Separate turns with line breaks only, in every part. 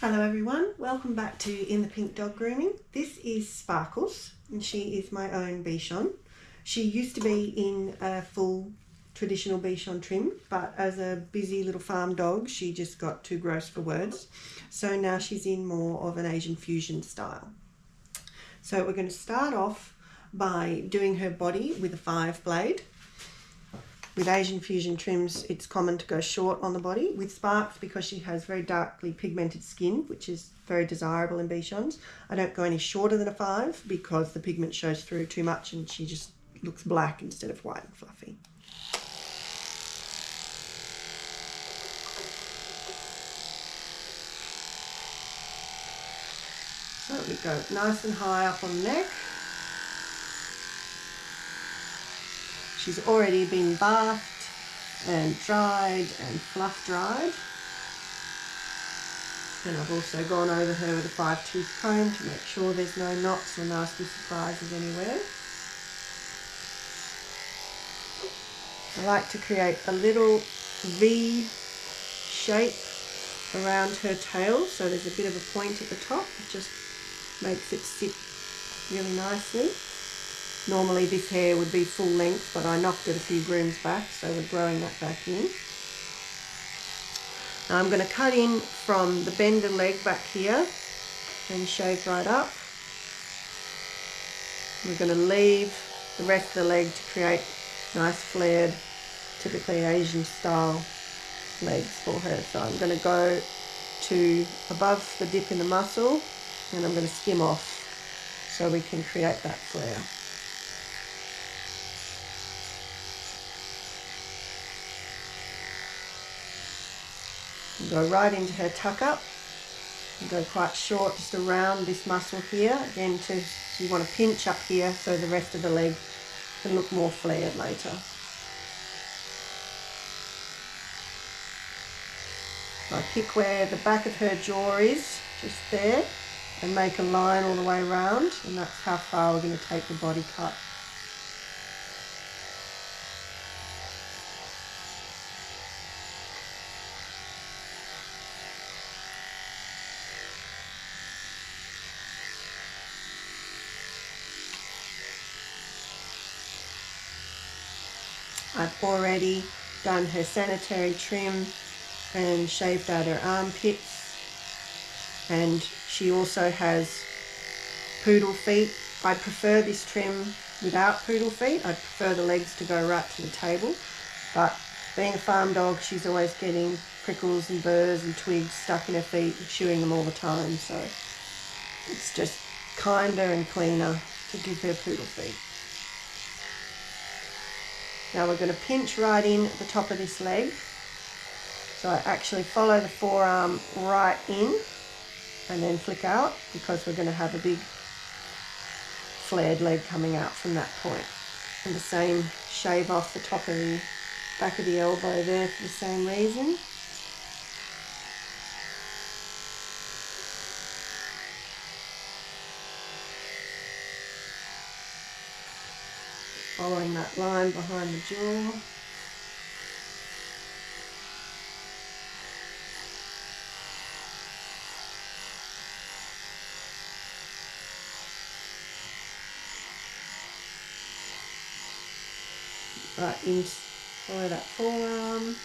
Hello everyone, welcome back to In the Pink Dog Grooming. This is Sparkles and she is my own Bichon. She used to be in a full traditional Bichon trim, but as a busy little farm dog she just got too gross for words. So now she's in more of an Asian fusion style. So we're going to start off by doing her body with a 5 blade. With Asian fusion trims, it's common to go short on the body. With Sparks, because she has very darkly pigmented skin, which is very desirable in Bichons, I don't go any shorter than a 5 because the pigment shows through too much and she just looks black instead of white and fluffy. So we go nice and high up on the neck. She's already been bathed and dried and fluff dried. And I've also gone over her with a 5-tooth comb to make sure there's no knots or nasty surprises anywhere. I like to create a little V shape around her tail, so there's a bit of a point at the top. It just makes it sit really nicely. Normally this hair would be full length, but I knocked it a few grooms back, so we're growing that back in. Now I'm going to cut in from the bend of leg back here and shave right up. We're going to leave the rest of the leg to create nice flared, typically Asian style legs for her. So I'm going to go to above the dip in the muscle and I'm going to skim off so we can create that flare. Go right into her tuck up and go quite short just around this muscle here. Again, you want to pinch up here so the rest of the leg can look more flared later. I pick where the back of her jaw is, just there, and make a line all the way around, and that's how far we're going to take the body cut. I've already done her sanitary trim and shaved out her armpits, and she also has poodle feet. I prefer this trim without poodle feet. I prefer the legs to go right to the table, but being a farm dog she's always getting prickles and burrs and twigs stuck in her feet and chewing them all the time, so it's just kinder and cleaner to give her poodle feet. Now we're going to pinch right in at the top of this leg. So I actually follow the forearm right in and then flick out because we're going to have a big flared leg coming out from that point. And the same, shave off the top of the back of the elbow there for the same reason. Following that line behind the jaw. Right in, follow that forearm.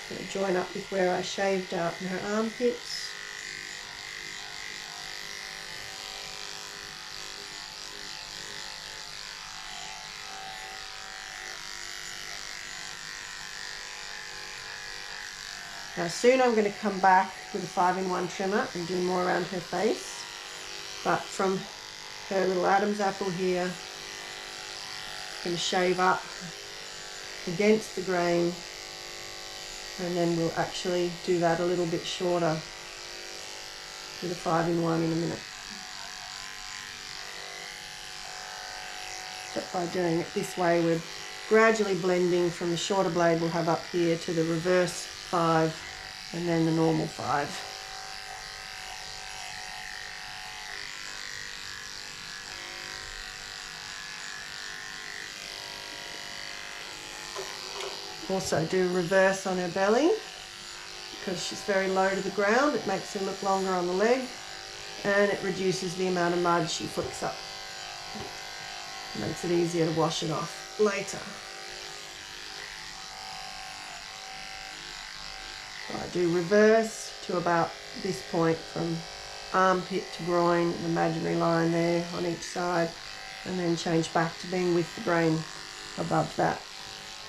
Going to join up with where I shaved out in her armpits. Now soon I'm going to come back with a 5-in-1 trimmer and do more around her face, but from her little Adam's apple here, I'm going to shave up against the grain, and then we'll actually do that a little bit shorter with a 5-in-1 in a minute. But by doing it this way we're gradually blending from the shorter blade we'll have up here to the reverse 5 and then the normal 5. Also do reverse on her belly because she's very low to the ground. It makes her look longer on the leg and it reduces the amount of mud she flicks up. It makes it easier to wash it off later. So I do reverse to about this point from armpit to groin, an imaginary line there on each side, and then change back to being with the grain above that.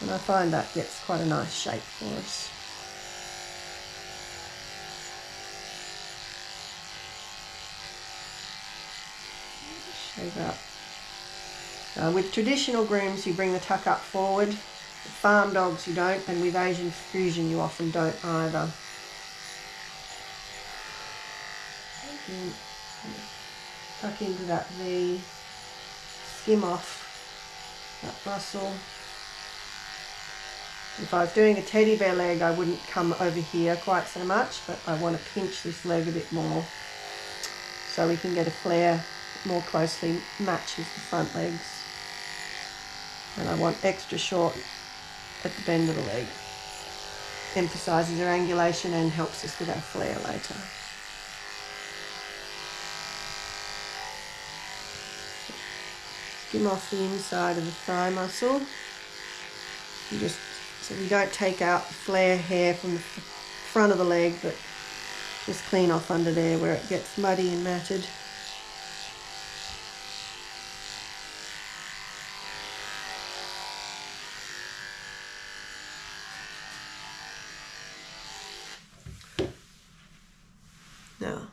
And I find that gets quite a nice shape for us. Shave up. With traditional grooms you bring the tuck up forward. With farm dogs you don't, and with Asian fusion you often don't either. And tuck into that V, skim off that muscle. If I was doing a teddy bear leg I wouldn't come over here quite so much, but I want to pinch this leg a bit more so we can get a flare that more closely matches the front legs. And I want extra short at the bend of the leg. Emphasises our angulation and helps us with our flare later. Skim off the inside of the thigh muscle. And just so we don't take out the flare hair from the front of the leg, but just clean off under there where it gets muddy and matted. Now,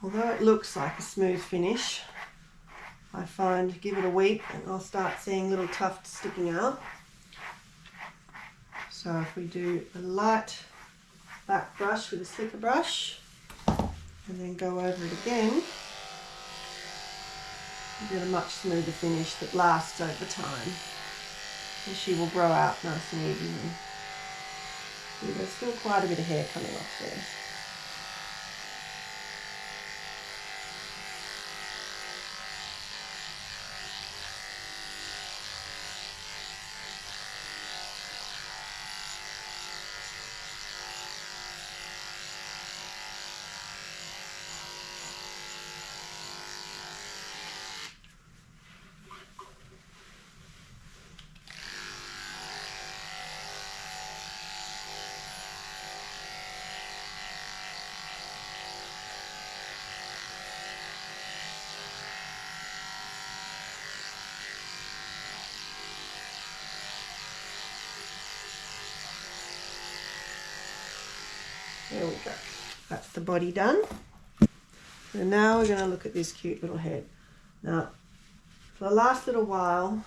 although it looks like a smooth finish, I find give it a week and I'll start seeing little tufts sticking out. So if we do a light back brush with a slicker brush and then go over it again, you get a much smoother finish that lasts over time. And she will grow out nice and evenly. See, there's still quite a bit of hair coming off there. There we go. That's the body done. And now we're going to look at this cute little head. Now, for the last little while,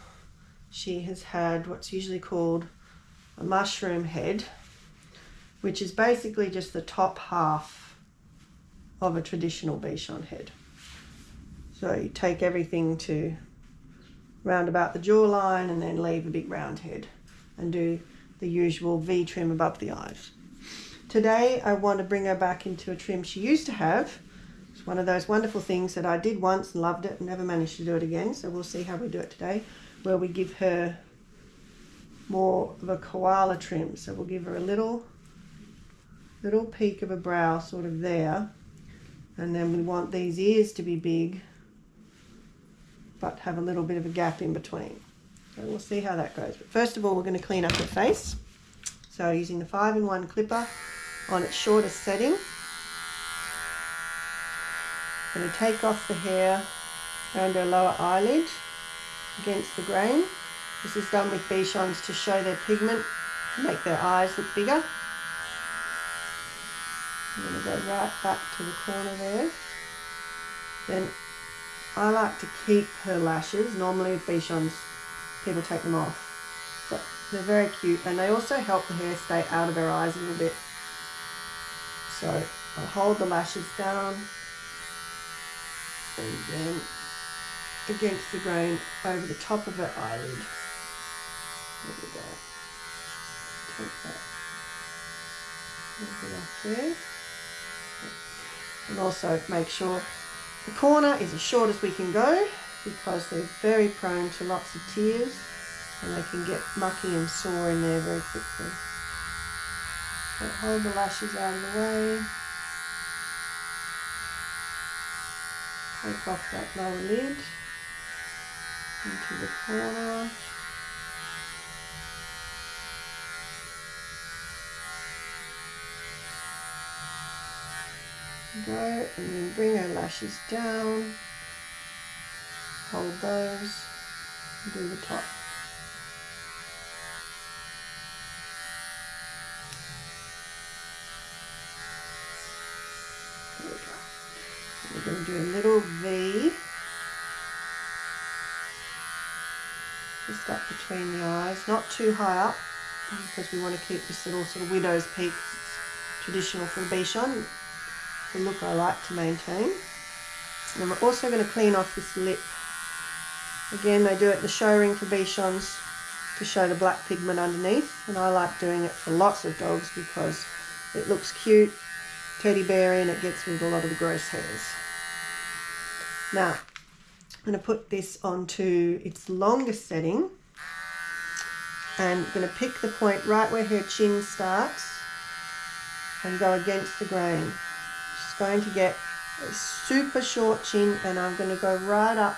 she has had what's usually called a mushroom head, which is basically just the top half of a traditional Bichon head. So you take everything to round about the jawline and then leave a big round head and do the usual V trim above the eyes. Today I want to bring her back into a trim she used to have. It's one of those wonderful things that I did once and loved it and never managed to do it again, so we'll see how we do it today, where we give her more of a koala trim. So we'll give her a little peak of a brow sort of there, and then we want these ears to be big but have a little bit of a gap in between. So we'll see how that goes. But first of all, we're going to clean up her face. So using the 5-in-1 clipper on its shortest setting. I'm going to take off the hair around her lower eyelid against the grain. This is done with Bichons to show their pigment, to make their eyes look bigger. I'm going to go right back to the corner there. Then I like to keep her lashes. Normally with Bichons, people take them off. But they're very cute, and they also help the hair stay out of her eyes a little bit. So I'll hold the lashes down and then against the grain over the top of her eyelid. There we go. Take that a bit off there. And also make sure the corner is as short as we can go because they're very prone to lots of tears. and they can get mucky and sore in there very quickly. So hold the lashes out of the way. Take off that lower lid into the corner. Go, and then bring our lashes down. Hold those and do the top. There we go. We're going to do a little V just up between the eyes, not too high up because we want to keep this little sort of widow's peak. It's traditional for the Bichon, the look I like to maintain. And then we're also going to clean off this lip. Again, they do it in the show ring for Bichons to show the black pigment underneath, and I like doing it for lots of dogs because it looks cute, teddy bear, and it gets rid of a lot of the gross hairs. Now, I'm going to put this onto its longest setting, and I'm going to pick the point right where her chin starts and go against the grain. She's going to get a super short chin, and I'm going to go right up,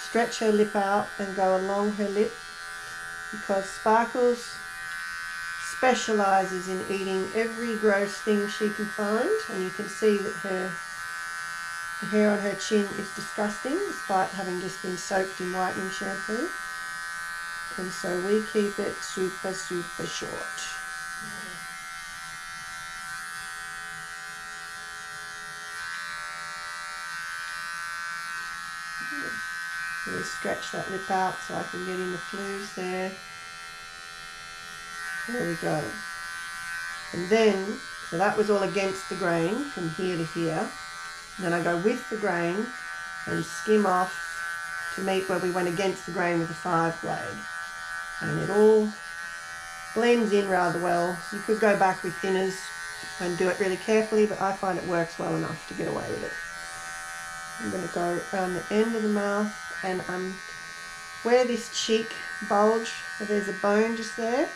stretch her lip out and go along her lip, because Sparkles specialises in eating every gross thing she can find, and you can see that the hair on her chin is disgusting despite having just been soaked in whitening shampoo, and so we keep it super short. Really stretch that lip out so I can get in the flews there. There we go. And then, so that was all against the grain from here to here. And then I go with the grain and skim off to meet where we went against the grain with the 5 blade. And it all blends in rather well. You could go back with thinners and do it really carefully, but I find it works well enough to get away with it. I'm going to go around the end of the mouth, and where this cheek bulge, so there's a bone just there,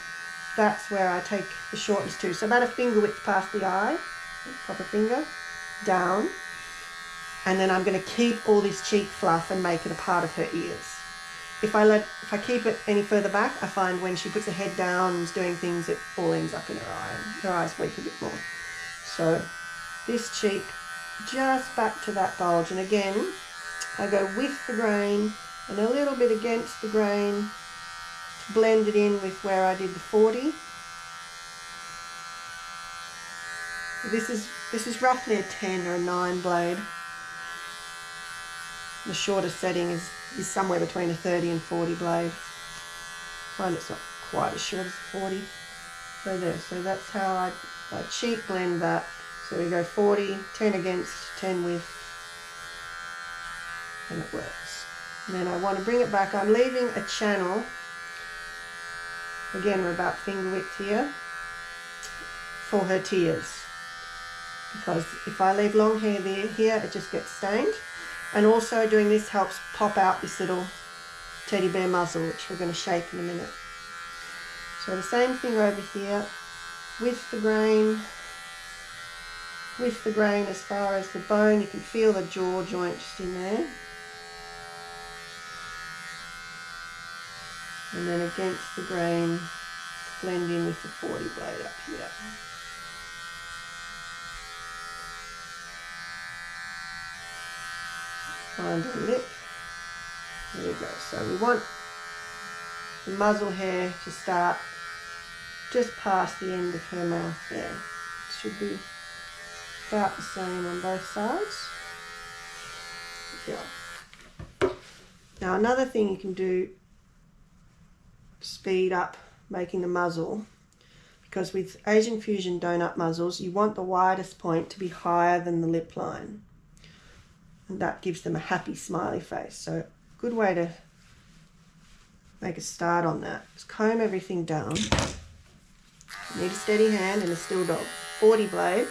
that's where I take the shortness to. So about a finger width past the eye, proper finger, down. And then I'm going to keep all this cheek fluff and make it a part of her ears. If I keep it any further back, I find when she puts her head down and is doing things, it all ends up in her eye, and her eyes weep a bit more. So this cheek, just back to that bulge, and again I go with the grain and a little bit against the grain to blend it in with where I did the 40. This is roughly a 10 or a 9 blade. The shortest setting is somewhere between a 30 and 40 blade. I find it's not quite as short as 40. So there, so that's how I cheek blend that. So we go 40, 10 against, 10 with, and it works. And then I want to bring it back. I'm leaving a channel. Again, we're about finger width here for her tears, because if I leave long hair here, it just gets stained. And also doing this helps pop out this little teddy bear muzzle, which we're going to shape in a minute. So the same thing over here with the grain. With the grain as far as the bone, you can feel the jaw joint just in there. And then against the grain, blend in with the 40 blade up here. Find the lip. There we go. So we want the muzzle hair to start just past the end of her mouth there. It should be about the same on both sides. Yeah. Now another thing you can do to speed up making the muzzle, because with Asian Fusion donut muzzles, you want the widest point to be higher than the lip line. And that gives them a happy smiley face. So a good way to make a start on that is comb everything down. You need a steady hand and a still dog. 40 blade.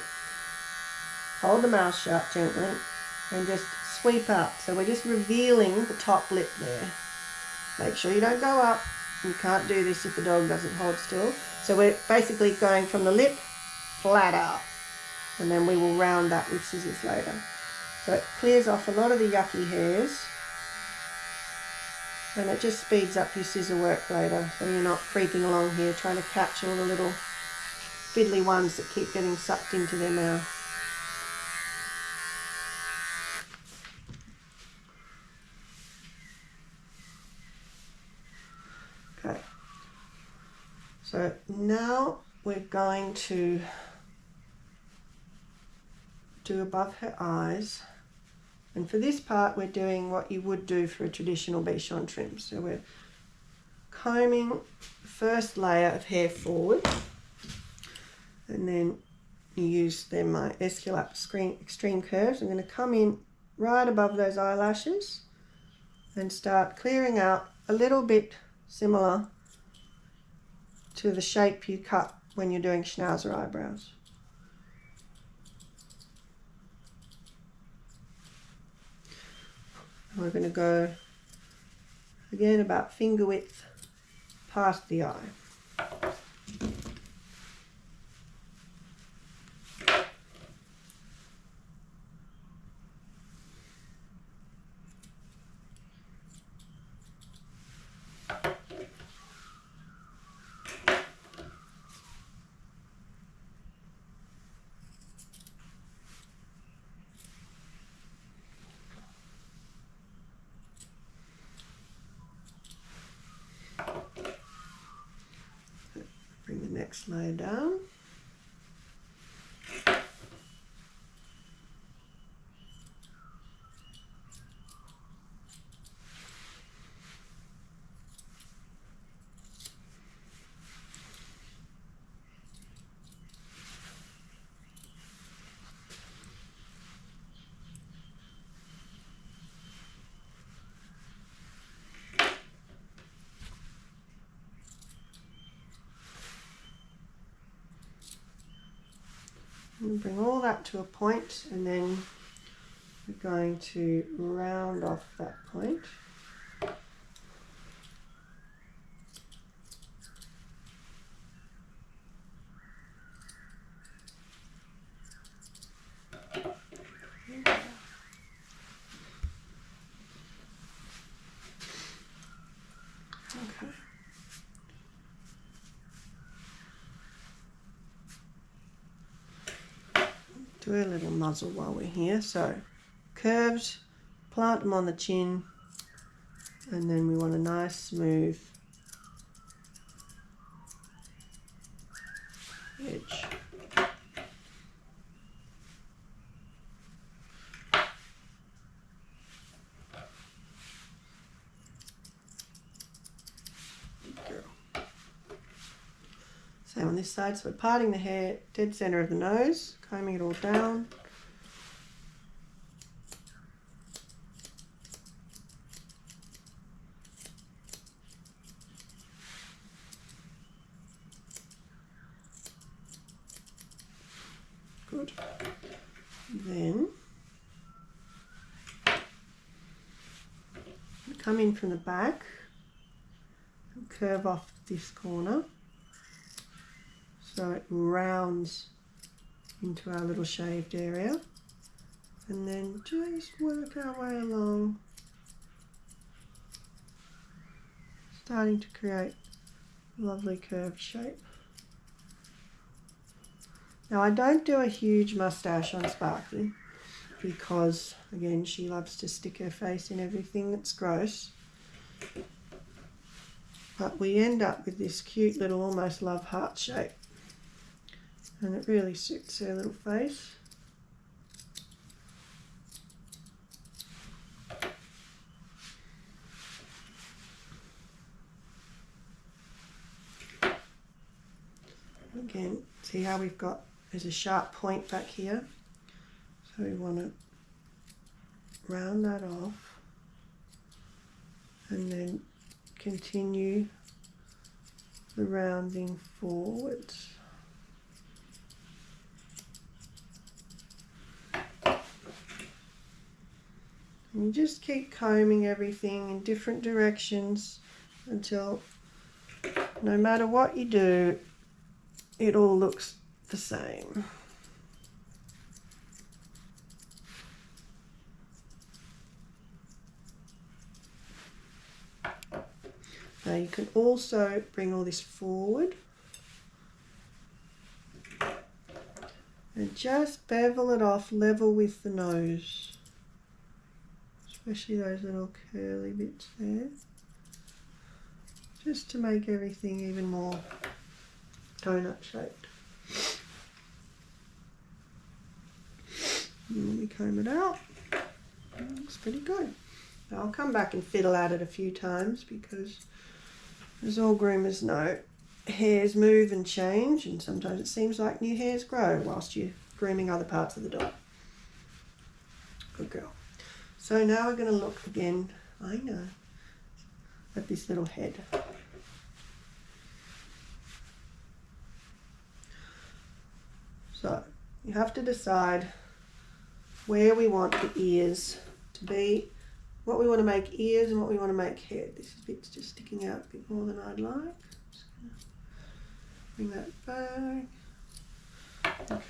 Hold the mouth shut gently and just sweep up. So we're just revealing the top lip there. Make sure you don't go up. You can't do this if the dog doesn't hold still. So we're basically going from the lip flat out, and then we will round that with scissors later. So it clears off a lot of the yucky hairs, and it just speeds up your scissor work later, so you're not creeping along here trying to catch all the little fiddly ones that keep getting sucked into their mouth. Okay, so now we're going to do above her eyes, and for this part we're doing what you would do for a traditional Bichon trim. So we're combing the first layer of hair forward, and then you use then my Esculap extreme curves. I'm going to come in right above those eyelashes and start clearing out a little bit similar to the shape you cut when you're doing Schnauzer eyebrows. We're going to go again about finger width past the eye. Bring the next layer down. And bring all that to a point, and then we're going to round off that point. Okay. Do a little muzzle while we're here. So curved, plant them on the chin, and then we want a nice smooth edge. Same on this side, so we're parting the hair dead center of the nose, combing it all down. Good. Then come in from the back and curve off this corner so it rounds into our little shaved area, and then just work our way along, starting to create a lovely curved shape. Now I don't do a huge mustache on Sparkly because again she loves to stick her face in everything that's gross, but we end up with this cute little almost love heart shape, and it really suits her little face. Again, see how we've got, there's a sharp point back here, so we want to round that off and then continue the rounding forwards. And you just keep combing everything in different directions until no matter what you do, it all looks the same. Now you can also bring all this forward and just bevel it off level with the nose, especially those little curly bits there, just to make everything even more donut shaped. And we comb it out. It looks pretty good. Now I'll come back and fiddle at it a few times because, as all groomers know, hairs move and change, and sometimes it seems like new hairs grow whilst you're grooming other parts of the dog. Good girl. So now we're going to look again, I know, at this little head. So you have to decide where we want the ears to be, what we want to make ears and what we want to make head. This bit's just sticking out a bit more than I'd like. Just gonna bring that back. Okay.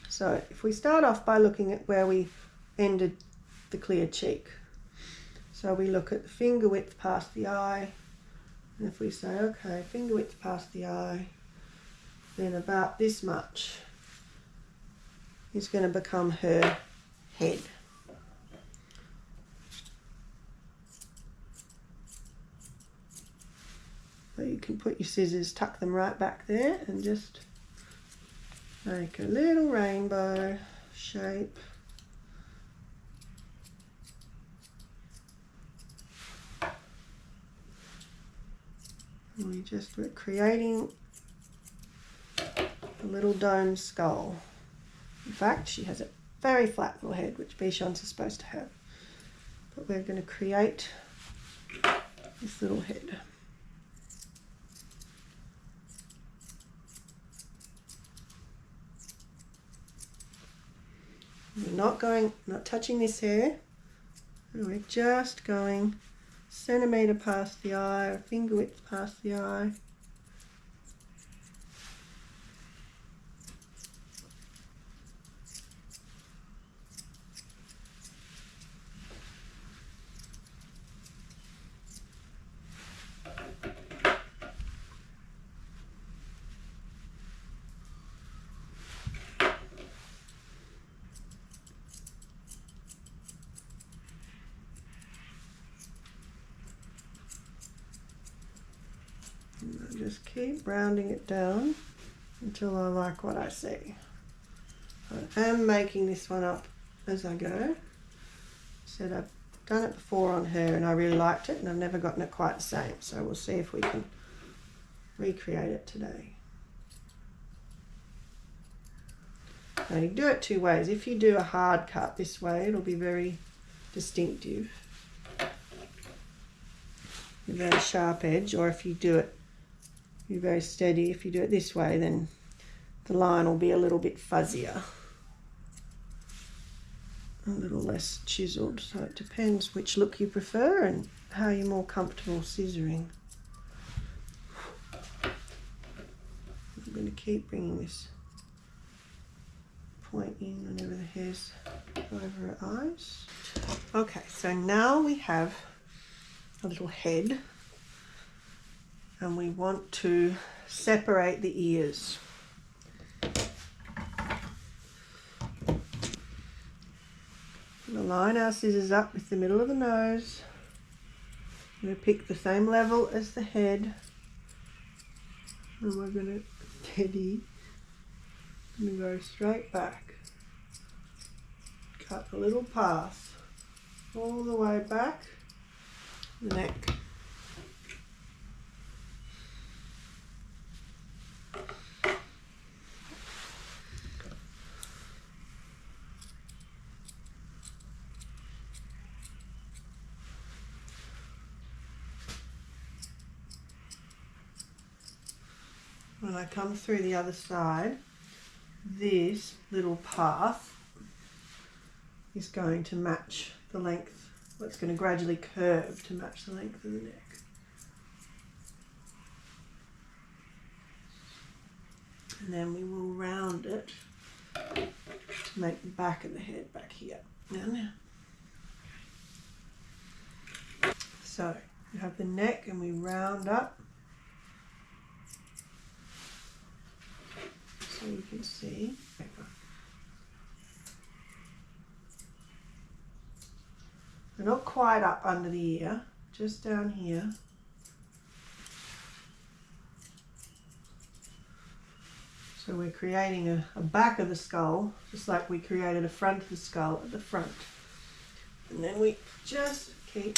So if we start off by looking at where we ended the clear cheek. So we look at the finger width past the eye, and if we say, okay, finger width past the eye, then about this much is going to become her head. So you can put your scissors, tuck them right back there, and just make a little rainbow shape. And we're creating a little dome skull. In fact, she has a very flat little head, which Bichons are supposed to have. But we're going to create this little head. We're not touching this hair. We're just going centimetre past the eye, or finger width past the eye. And I just keep rounding it down until I like what I see. I am making this one up as I go. Said I've done it before on her and I really liked it, and I've never gotten it quite the same, so we'll see if we can recreate it today. Now you can do it two ways. If you do a hard cut this way, it'll be very distinctive, a very sharp edge, or if you do it, you're very steady. If you do it this way, then the line will be a little bit fuzzier, a little less chiseled. So it depends which look you prefer and how you're more comfortable scissoring. I'm going to keep bringing this point in whenever the hair's over her eyes. Okay, so now we have a little head, and we want to separate the ears. We'll line our scissors up with the middle of the nose. We're going to pick the same level as the head, and we're going to steady and go straight back. Cut a little path all the way back the neck. When I come through the other side, this little path is going to match the length, well, it's going to gradually curve to match the length of the neck. And then we will round it to make the back of the head back here. Now. So we have the neck and we round up. So you can see. We're not quite up under the ear, just down here. So we're creating a back of the skull, just like we created a front of the skull at the front. And then we just keep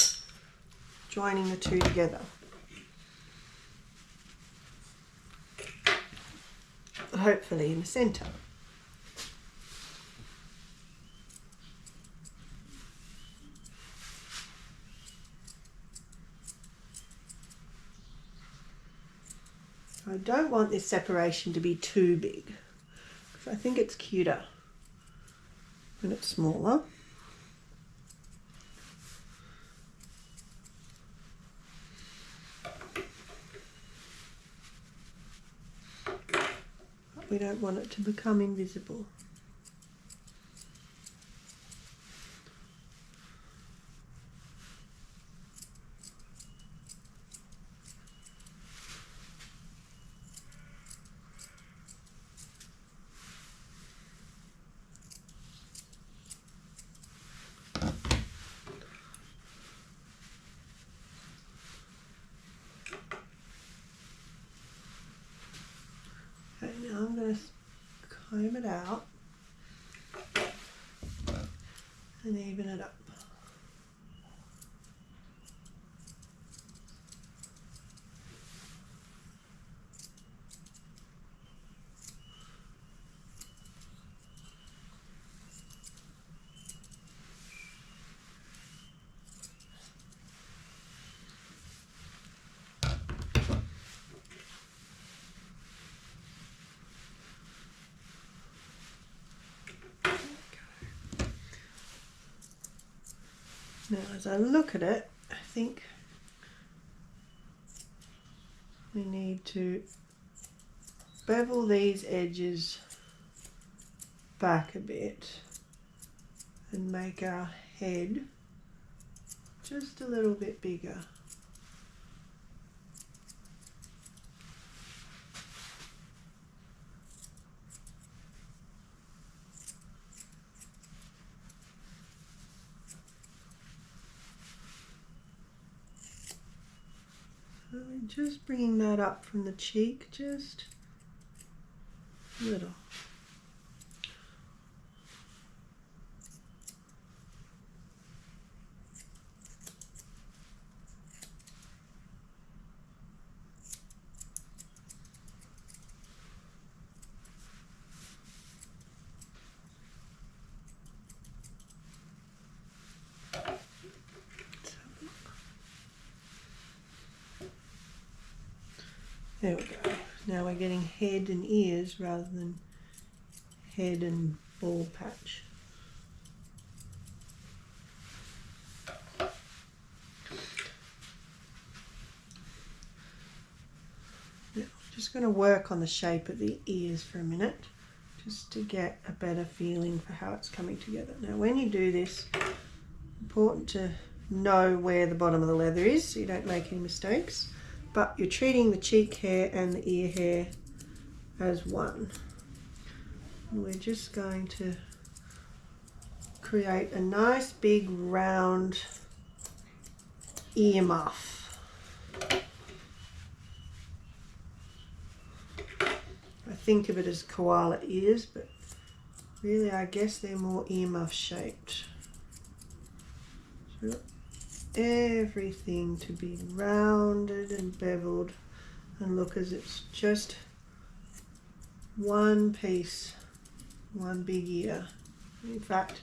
joining the two together. Hopefully in the center. I don't want this separation to be too big, because I think it's cuter when it's smaller. But we don't want it to become invisible. Okay, now I'm going to comb it out and even it up. Now, as I look at it, I think we need to bevel these edges back a bit and make our head just a little bit bigger. Just bringing that up from the cheek, just a little. There we go. Now we're getting head and ears rather than head and bald patch. Now, I'm just going to work on the shape of the ears for a minute, just to get a better feeling for how it's coming together. Now, when you do this, important to know where the bottom of the leather is so you don't make any mistakes. But you're treating the cheek hair and the ear hair as one. And we're just going to create a nice big round ear muff. I think of it as koala ears, but really I guess they're more ear muff shaped. So everything to be rounded and beveled and look as it's just one piece, one big ear. In fact,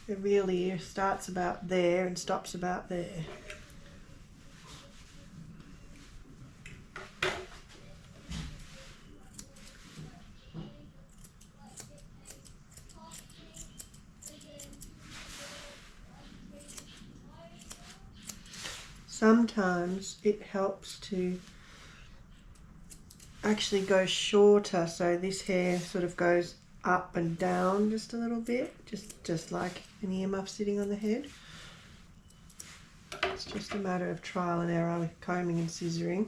the real ear starts about there and stops about there. Sometimes it helps to actually go shorter, so this hair sort of goes up and down just a little bit, just like an ear-muff sitting on the head. It's just a matter of trial and error with combing and scissoring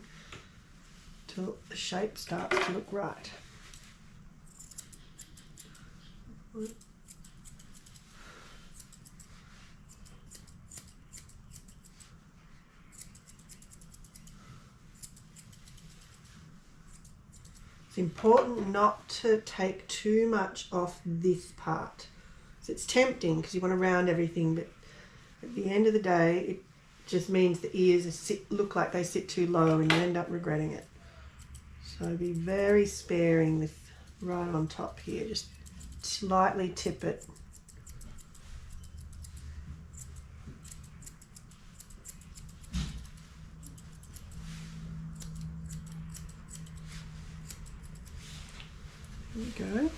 till the shape starts to look right. It's important not to take too much off this part. So it's tempting because you want to round everything, but at the end of the day, it just means the ears look like they sit too low and you end up regretting it. So be very sparing with right on top here. Just slightly tip it. There we go.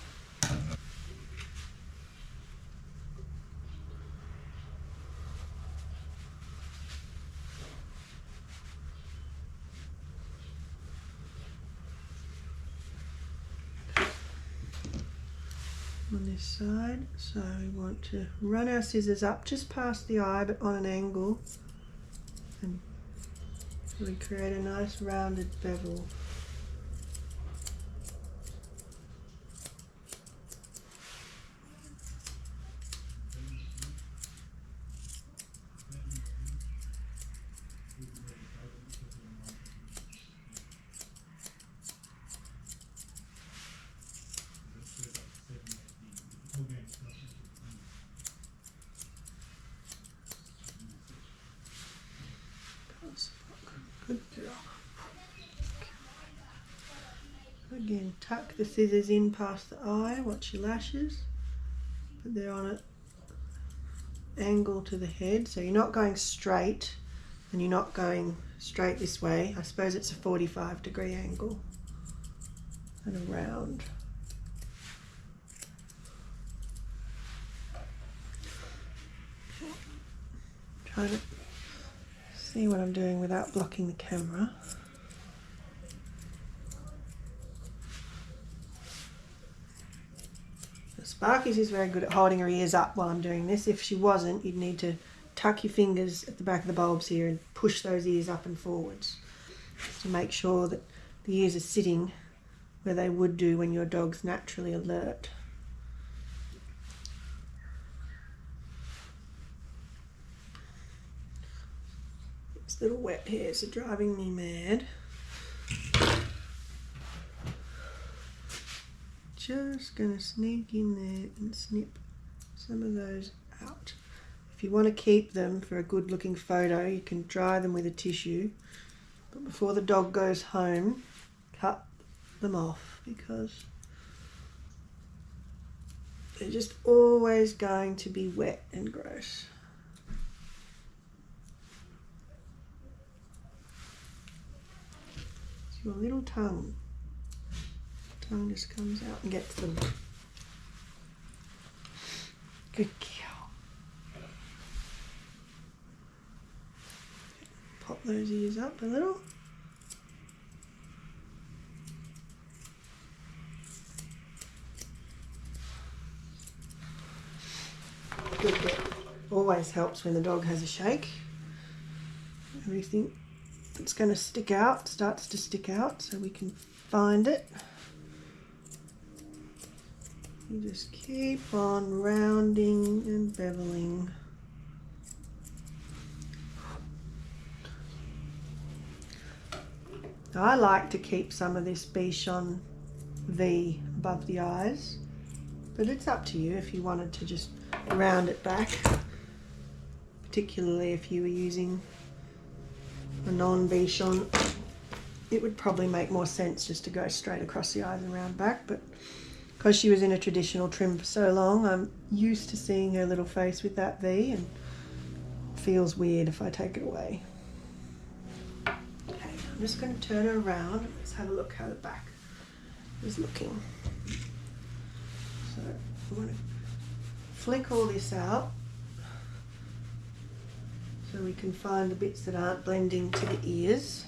On this side, so we want to run our scissors up just past the eye but on an angle, and we create a nice rounded bevel. Good girl. Again, tuck the scissors in past the eye, watch your lashes, but they're on an angle to the head, so you're not going straight and you're not going straight this way. I suppose it's a 45-degree angle and around. Trying to see what I'm doing without blocking the camera. Sparky's is very good at holding her ears up while I'm doing this. If she wasn't, you'd need to tuck your fingers at the back of the bulbs here and push those ears up and forwards to make sure that the ears are sitting where they would do when your dog's naturally alert. These little wet hairs are driving me mad. Just going to sneak in there and snip some of those out. If you want to keep them for a good looking photo, you can dry them with a tissue, but before the dog goes home, cut them off because they're just always going to be wet and gross. It's your little tongue just comes out and gets them. Good girl. Pop those ears up a little. Good girl. Always helps when the dog has a shake. Everything that's going to stick out starts to stick out so we can find it. You just keep on rounding and beveling. I like to keep some of this Bichon V above the eyes, but it's up to you if you wanted to just round it back, particularly if you were using a non-Bichon. It would probably make more sense just to go straight across the eyes and round back, but because she was in a traditional trim for so long, I'm used to seeing her little face with that V, and it feels weird if I take it away. Okay, I'm just going to turn her around. Let's have a look how the back is looking. So I'm going to flick all this out so we can find the bits that aren't blending to the ears.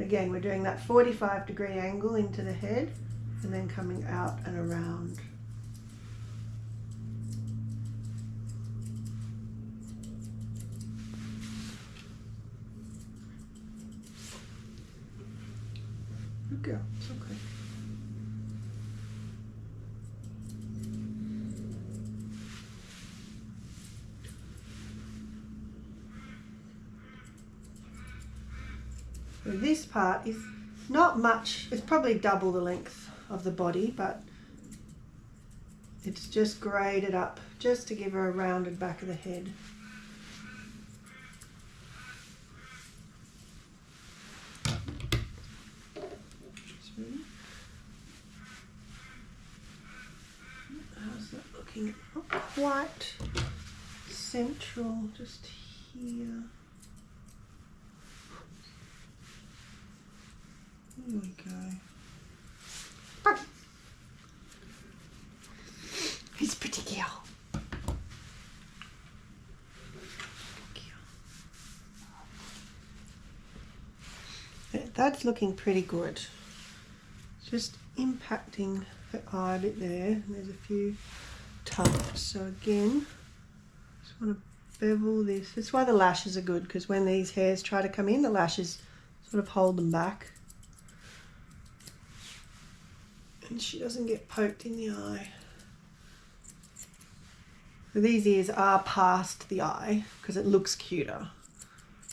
Again, we're doing that 45-degree angle into the head and then coming out and around. Good girl, it's okay. So this part is not much, it's probably double the length of the body, but it's just graded up just to give her a rounded back of the head. How's that looking? Not quite central, just here. There we go. He's a pretty girl. That's looking pretty good. Just impacting the eye a bit there. There's a few tufts. So again, just want to bevel this. That's why the lashes are good, because when these hairs try to come in, the lashes sort of hold them back. And she doesn't get poked in the eye. So these ears are past the eye because it looks cuter,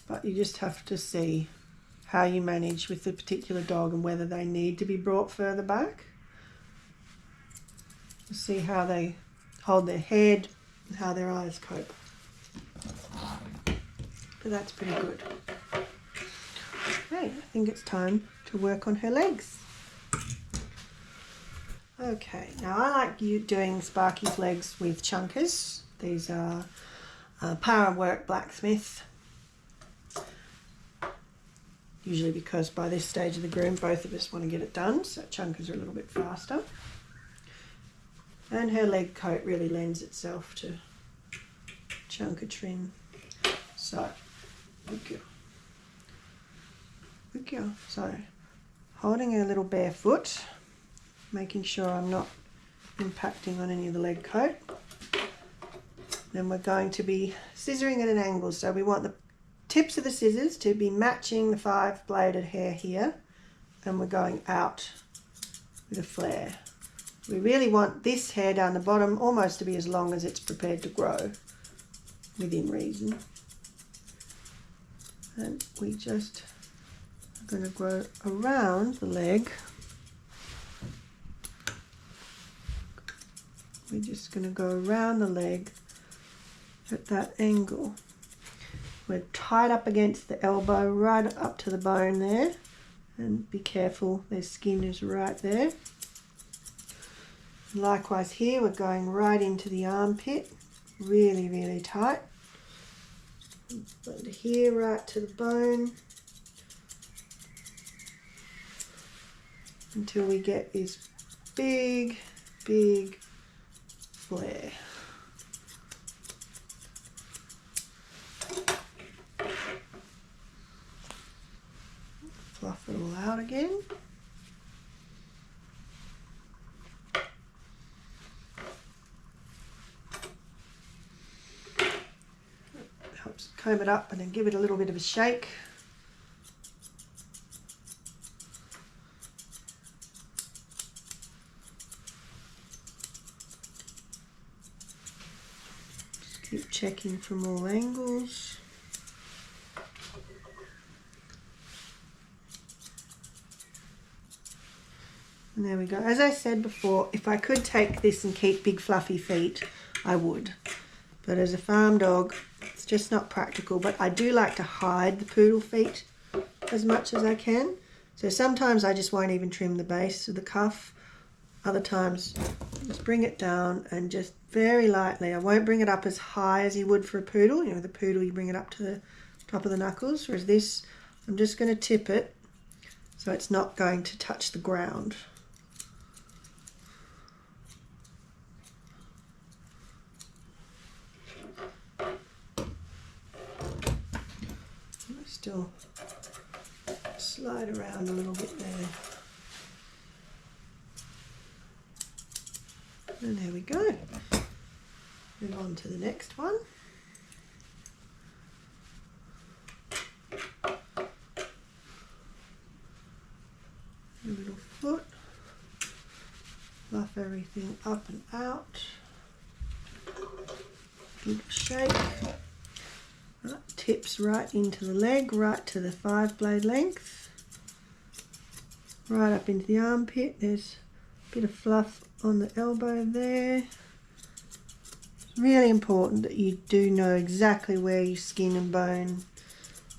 but you just have to see how you manage with the particular dog and whether they need to be brought further back. See how they hold their head and how their eyes cope. But that's pretty good. Okay, I think it's time to work on her legs. Okay, now I like doing Sparky's legs with chunkers. These are Power Work Blacksmith. Usually because by this stage of the groom, both of us want to get it done, so chunkers are a little bit faster. And her leg coat really lends itself to chunker trim. So, good girl. Good girl. So, holding her little bare foot, making sure I'm not impacting on any of the leg coat. Then we're going to be scissoring at an angle, so we want the tips of the scissors to be matching the 5-bladed hair here, and we're going out with a flare. We really want this hair down the bottom almost to be as long as it's prepared to grow, within reason. And we just are going to grow around the leg. We're just going to go around the leg at that angle. We're tied up against the elbow, right up to the bone there. And be careful, their skin is right there. Likewise here, we're going right into the armpit, really, really tight. And here, right to the bone. Until we get this big, big flare. Fluff it all out again. Helps comb it up and then give it a little bit of a shake. Just keep checking from all angles. And there we go. As I said before, if I could take this and keep big fluffy feet, I would. But as a farm dog, it's just not practical. But I do like to hide the poodle feet as much as I can. So sometimes I just won't even trim the base of the cuff. Other times, just bring it down and just very lightly. I won't bring it up as high as you would for a poodle. You know, the poodle, you bring it up to the top of the knuckles. Whereas this, I'm just going to tip it so it's not going to touch the ground. Still slide around a little bit there. And there we go. Move on to the next one. A little foot. Fluff everything up and out. Give it a shake. Right, tips right into the leg, right to the 5 blade length. Right up into the armpit. There's a bit of fluff on the elbow there. It's really important that you do know exactly where your skin and bone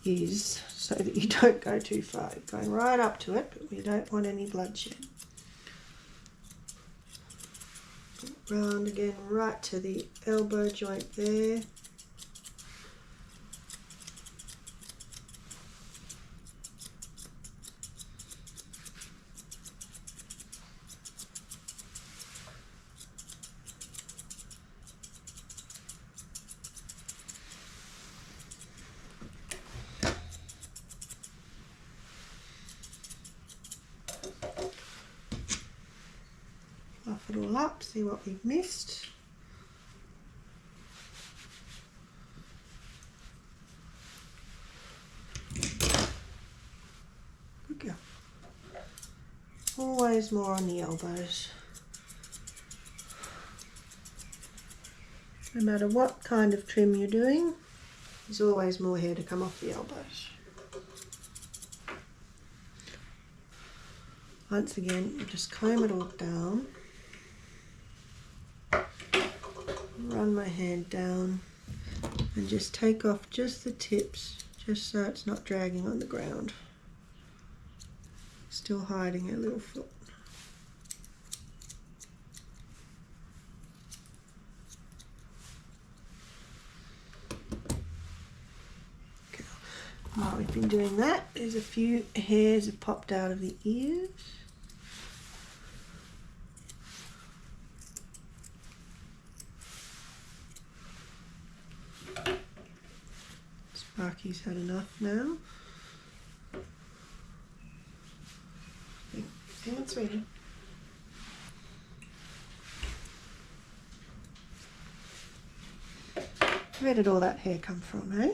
is so that you don't go too far. You're going right up to it, but we don't want any bloodshed. Round again right to the elbow joint there. Fluff it all up, see what we've missed. Good girl. Always more on the elbows. No matter what kind of trim you're doing, there's always more hair to come off the elbows. Once again, you just comb it all down. Run my hand down and just take off just the tips, just so it's not dragging on the ground. Still hiding her little foot. Okay. While we've been doing that, there's a few hairs have popped out of the ears. Sparky's had enough now. Hang on, sweetie. Where did all that hair come from, eh?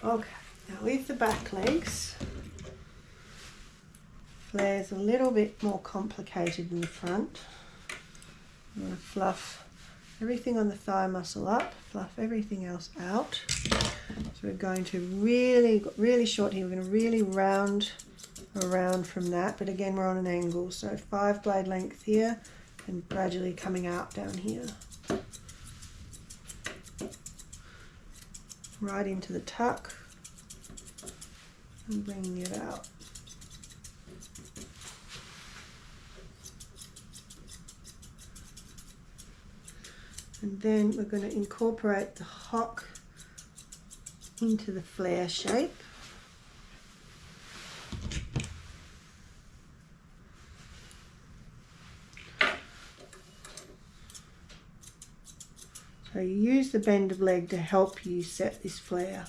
Okay, now with the back legs, flare's a little bit more complicated than the front. I'm going to fluff everything on the thigh muscle up, fluff everything else out. So we're going to really short here, we're going to really round around from that, but again we're on an angle, so 5 blade length here and gradually coming out down here. Right into the tuck and bringing it out. And then we're going to incorporate the hock into the flare shape. So you use the bend of leg to help you set this flare.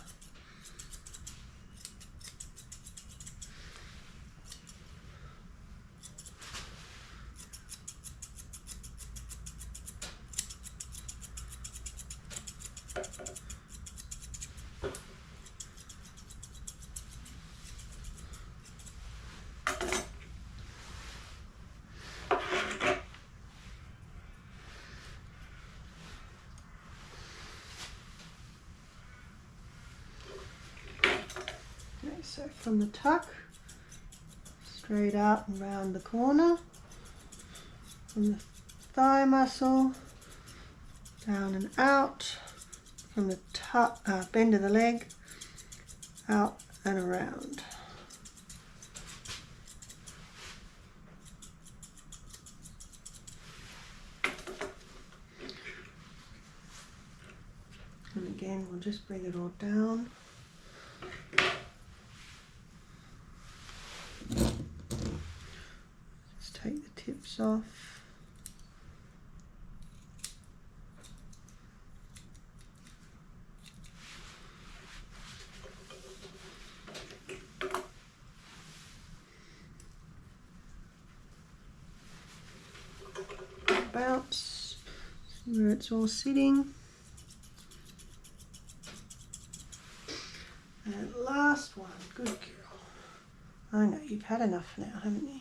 So from the tuck, straight out and round the corner, from the thigh muscle, down and out, from the tuck, bend of the leg, out and around. And again, we'll just bring it all down. bits off. Bounce, see where it's all sitting. And last one, good girl. I know, you've had enough now, haven't you?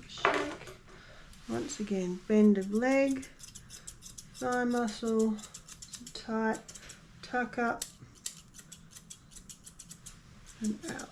Shake. Once again, bend of leg, thigh muscle, tight, tuck up and out.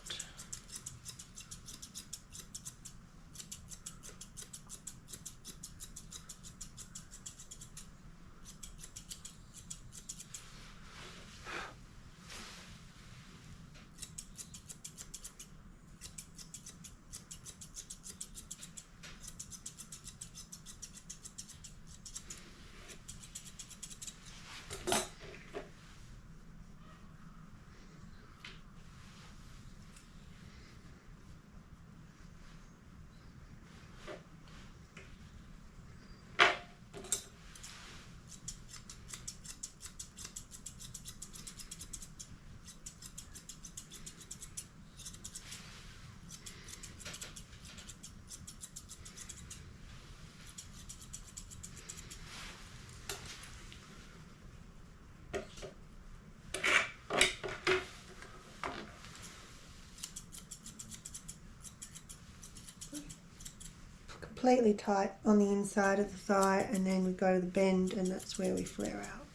Completely tight on the inside of the thigh, and then we go to the bend, and that's where we flare out.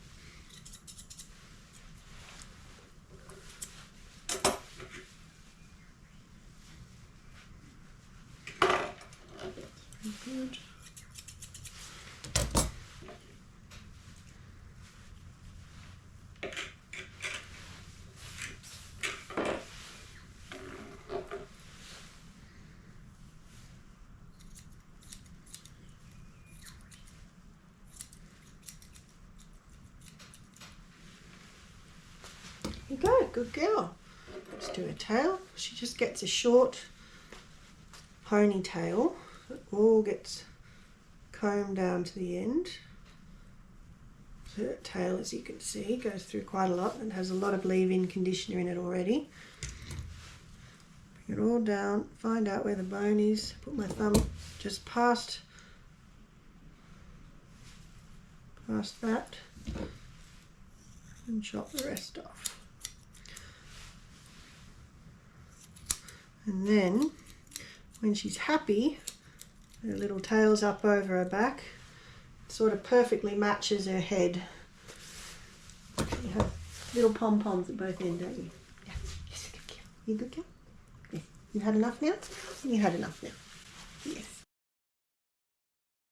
Good. There you go, good girl. Let's do a tail. She just gets a short ponytail that all gets combed down to the end. So that tail, as you can see, goes through quite a lot and has a lot of leave-in conditioner in it already. Bring it all down, find out where the bone is, put my thumb just past that and chop the rest off. And then when she's happy, her little tail's up over her back, it sort of perfectly matches her head. You have little pom-poms at both ends, don't you? Yeah, yes, good girl. You good girl? Yes. You had enough now? You had enough now. Yes.